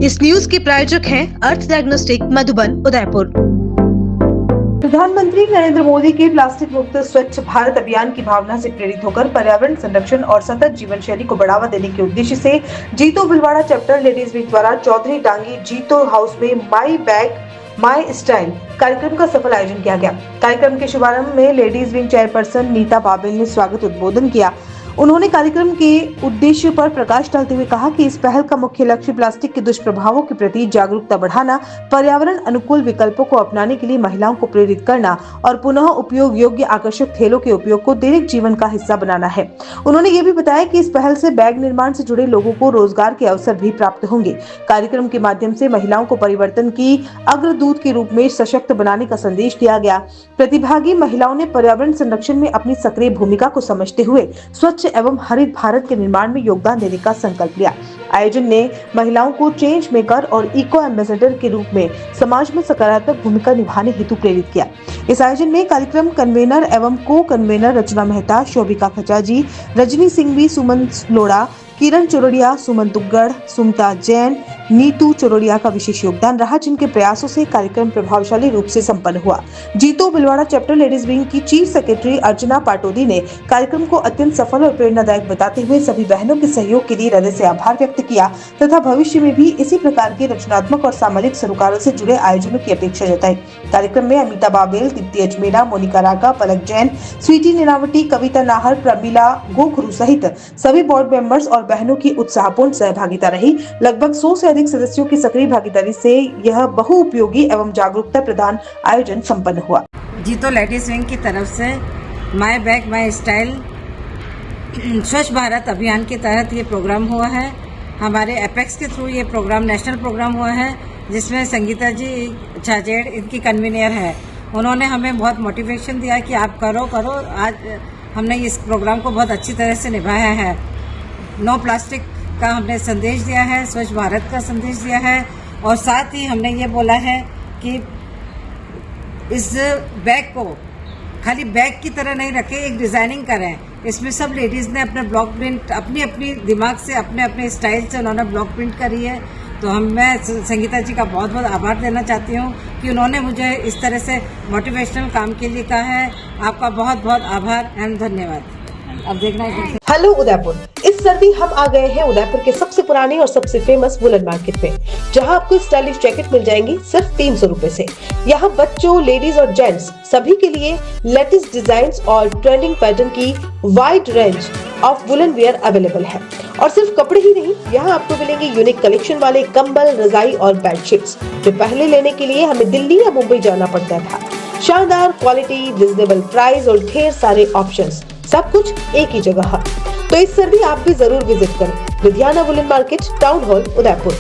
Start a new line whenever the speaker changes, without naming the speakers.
इस न्यूज के प्रायोजक हैं अर्थ डायग्नोस्टिक मधुबन उदयपुर।
प्रधानमंत्री नरेंद्र मोदी के प्लास्टिक मुक्त स्वच्छ भारत अभियान की भावना से प्रेरित होकर पर्यावरण संरक्षण और सतत जीवन शैली को बढ़ावा देने के उद्देश्य से जीतो भिलवाड़ा चैप्टर लेडीज विंग द्वारा चौधरी डांगी जीतो हाउस में माई बैग माई स्टाइल कार्यक्रम का सफल आयोजन किया गया। कार्यक्रम के शुभारंभ में ladies wing chairperson Nita Babel ने स्वागत उद्बोधन किया। उन्होंने कार्यक्रम के उद्देश्य पर प्रकाश डालते हुए कहा कि इस पहल का मुख्य लक्ष्य प्लास्टिक के दुष्प्रभावों के प्रति जागरूकता बढ़ाना, पर्यावरण अनुकूल विकल्पों को अपनाने के लिए महिलाओं को प्रेरित करना और पुनः उपयोग योग्य आकर्षक थैलों के उपयोग को दैनिक जीवन का हिस्सा बनाना है। उन्होंने ये भी बताया कि इस पहल से बैग निर्माण से जुड़े लोगों को रोजगार के अवसर भी प्राप्त होंगे। कार्यक्रम के माध्यम से महिलाओं को परिवर्तन की अग्रदूत के रूप में सशक्त बनाने का संदेश दिया गया। प्रतिभागी महिलाओं ने पर्यावरण संरक्षण में अपनी सक्रिय भूमिका को समझते हुए स्वच्छ एवं हरित भारत के निर्माण में योगदान देने का संकल्प लिया। आयोजन ने महिलाओं को चेंज मेकर और इको एम्बेसडर के रूप में समाज में सकारात्मक भूमिका निभाने हेतु प्रेरित किया। इस आयोजन में कार्यक्रम कन्वेनर एवं को कन्वेनर रचना मेहता, शोभिका खचाजी, रजनी सिंघवी, सुमन लोड़ा, किरण चोरडिया, सुमन तुगड़, सुमता जैन, नीतू चोरडिया का विशेष योगदान रहा, जिनके प्रयासों से कार्यक्रम प्रभावशाली रूप से संपन्न हुआ। जीतो भिलवाड़ा चैप्टर लेडीज विंग की चीफ सेक्रेटरी अर्चना पाटोदी ने कार्यक्रम को अत्यंत सफल और प्रेरणादायक बताते हुए सभी बहनों के सहयोग के लिए हृदय से आभार व्यक्त किया तथा भविष्य में भी इसी प्रकार के रचनात्मक और सामाजिक सरोकारों से जुड़े आयोजनों की अपेक्षा जताई। कार्यक्रम में अमिता बाबेल, दीप्ति अजमेरा, मोनिका रागा, पलक जैन, स्वीटी नीनावटी, कविता नाहर, प्रमिला गोखरू सहित सभी बोर्ड मेंबर्स और बहनों की उत्साहपूर्ण सहभागिता रही। लगभग 100 से अधिक सदस्यों की सक्रिय भागीदारी से यह बहुउपयोगी एवं जागरूकता प्रदान आयोजन संपन्न हुआ।
जीतो लेडीज विंग की तरफ से माई बैग माई स्टाइल स्वच्छ भारत अभियान के तहत ये प्रोग्राम हुआ है। हमारे एपेक्स के थ्रू ये प्रोग्राम नेशनल प्रोग्राम हुआ है, जिसमें संगीता जी छाजेड़ इनकी कन्वीनर है। उन्होंने हमें बहुत मोटिवेशन दिया कि आप करो। आज हमने इस प्रोग्राम को बहुत अच्छी तरह से निभाया है। नो प्लास्टिक का हमने संदेश दिया है, स्वच्छ भारत का संदेश दिया है और साथ ही हमने ये बोला है कि इस बैग को खाली बैग की तरह नहीं रखें, एक डिज़ाइनिंग करें। इसमें सब लेडीज़ ने अपने ब्लॉक प्रिंट अपनी दिमाग से अपने स्टाइल से उन्होंने ब्लॉक प्रिंट करी है। तो मैं संगीता जी का बहुत बहुत आभार देना चाहती हूँ कि उन्होंने मुझे इस तरह से मोटिवेशनल काम के लिए कहा है। आपका बहुत बहुत आभार एंड धन्यवाद। अब देखना है।
हेलो उदयपुर, इस सर्दी हम आ गए हैं उदयपुर के सबसे पुराने और सबसे फेमस वुलन मार्केट में, जहां आपको स्टाइलिश जैकेट मिल जाएंगी सिर्फ 300 रुपए से। यहाँ बच्चों, लेडीज और जेंट्स सभी के लिए लेटेस्ट डिजाइन्स और ट्रेंडिंग पैटर्न की wide range of woollen wear available है। और सिर्फ कपड़े ही नहीं, यहाँ आपको मिलेंगे यूनिक कलेक्शन वाले कंबल, रजाई और बेडशीट्स, जो पहले लेने के लिए हमें दिल्ली या मुंबई जाना पड़ता था। शानदार क्वालिटी, रिजनेबल प्राइस और ढेर सारे ऑप्शंस, सब कुछ एक ही जगह। तो इस सर्दी आप भी जरूर विजिट करें Ludhiana woollen market, town hall, Udaipur.